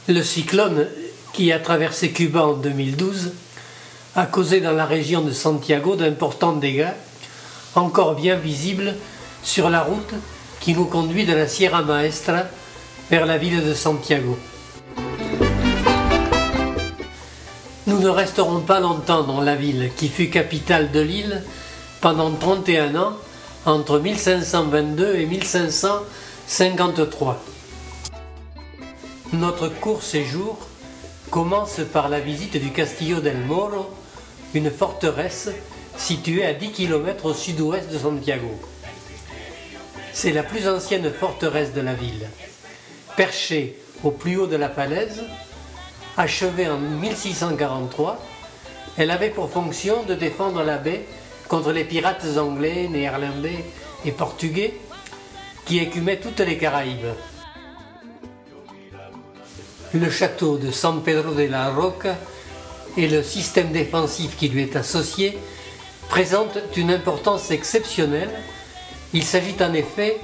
Le cyclone qui a traversé Cuba en 2012 a causé dans la région de Santiago d'importants dégâts, encore bien visibles sur la route qui nous conduit de la Sierra Maestra vers la ville de Santiago. Nous ne resterons pas longtemps dans la ville qui fut capitale de l'île pendant 31 ans, entre 1522 et 1553. Notre court séjour commence par la visite du Castillo del Moro, une forteresse située à 10 km au sud-ouest de Santiago. C'est la plus ancienne forteresse de la ville. Perchée au plus haut de la falaise, achevée en 1643, elle avait pour fonction de défendre la baie contre les pirates anglais, néerlandais et portugais qui écumaient toutes les Caraïbes. Le château de San Pedro de la Roca et le système défensif qui lui est associé présentent une importance exceptionnelle. Il s'agit en effet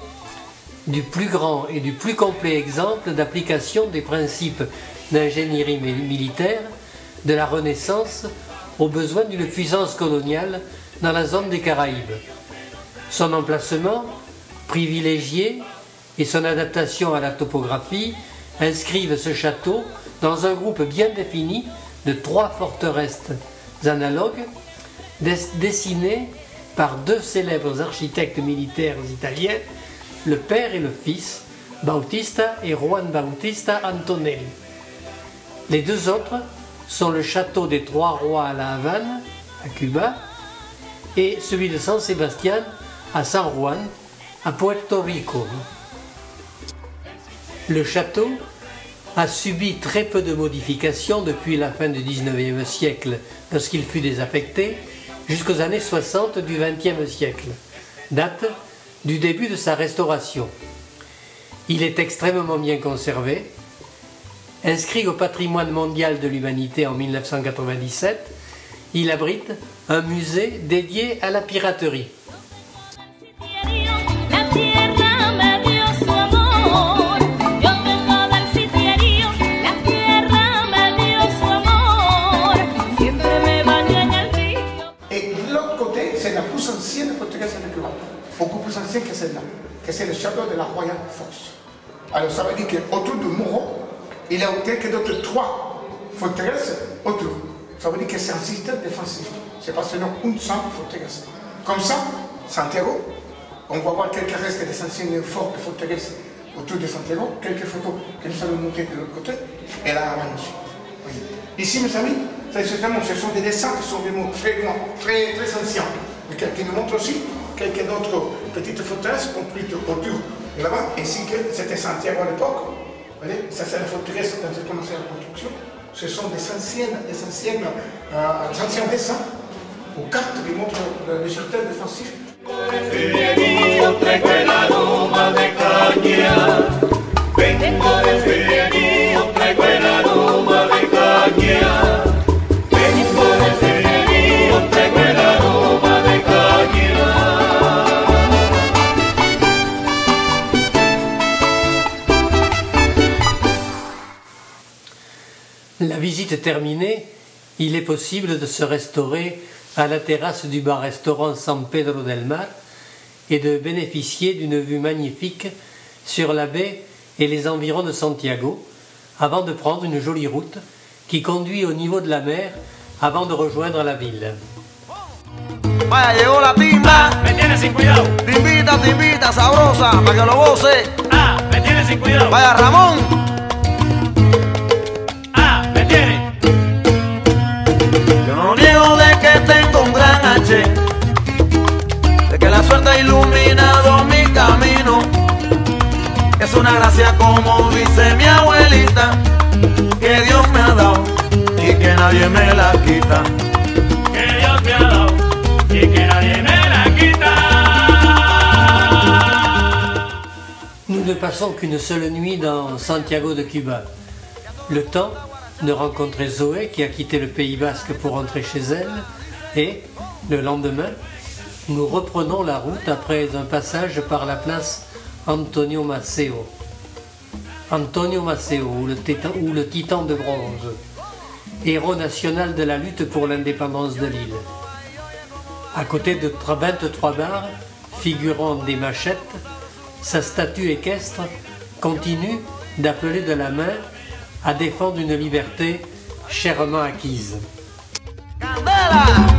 du plus grand et du plus complet exemple d'application des principes d'ingénierie militaire de la Renaissance aux besoins d'une puissance coloniale dans la zone des Caraïbes. Son emplacement privilégié et son adaptation à la topographie inscrivent ce château dans un groupe bien défini de 3 forteresses analogues dessinées par 2 célèbres architectes militaires italiens, le père et le fils, Bautista et Juan Bautista Antonelli. Les 2 autres sont le château des 3 rois à La Havane, à Cuba, et celui de San Sebastián à San Juan, à Puerto Rico. Le château a subi très peu de modifications depuis la fin du XIXe siècle, lorsqu'il fut désaffecté, jusqu'aux années 60 du XXe siècle, date du début de sa restauration. Il est extrêmement bien conservé. Inscrit au patrimoine mondial de l'humanité en 1997, il abrite un musée dédié à la piraterie. Beaucoup plus ancien que celle-là, que c'est le château de la Royal Force. Alors ça veut dire qu'autour de Moro, il y a quelques d'autres 3 forteresses autour. Ça veut dire que c'est un système défensif. C'est pas seulement une simple forteresse. Comme ça, Santiago, on va voir quelques restes des anciennes fortes forteresses autour de Santiago, quelques photos que nous allons montrer de l'autre côté, et la Havane aussi. Ici, mes amis, ce sont des dessins qui sont vraiment très anciens, mais qui nous montrent aussi quelques autres petites forteresses construites autour là-bas, ainsi que c'était Santiago à l'époque. Ça c'est la forteresse quand j'ai commencé la construction. Ce sont des anciens dessins aux cartes qui montrent le système défensif. La visite terminée, il est possible de se restaurer à la terrasse du bar-restaurant San Pedro del Mar et de bénéficier d'une vue magnifique sur la baie et les environs de Santiago, avant de prendre une jolie route qui conduit au niveau de la mer avant de rejoindre la ville. Vaya, llegó la timba. Me tiene sin cuidado. Te invita, sabrosa, para que lo goce. Me tiene sin cuidado. Vaya, Ramón. Me tiene. Yo no niego de que tengo un gran H, de que la suerte ha iluminado mi camino. Es una gracia, como dice mi abuelita, que Dios me ha dado y que nadie me la quita. Que Dios me ha dado y que nadie me la quita. Nous ne passons qu'une seule nuit dans Santiago de Cuba. Le temps de rencontrer Zoé qui a quitté le Pays Basque pour rentrer chez elle et, le lendemain, nous reprenons la route après un passage par la place Antonio Maceo. Antonio Maceo, ou le titan de bronze, héros national de la lutte pour l'indépendance de l'île. À côté de 23 barres figurant des machettes, sa statue équestre continue d'appeler de la main à défendre une liberté chèrement acquise. Candela!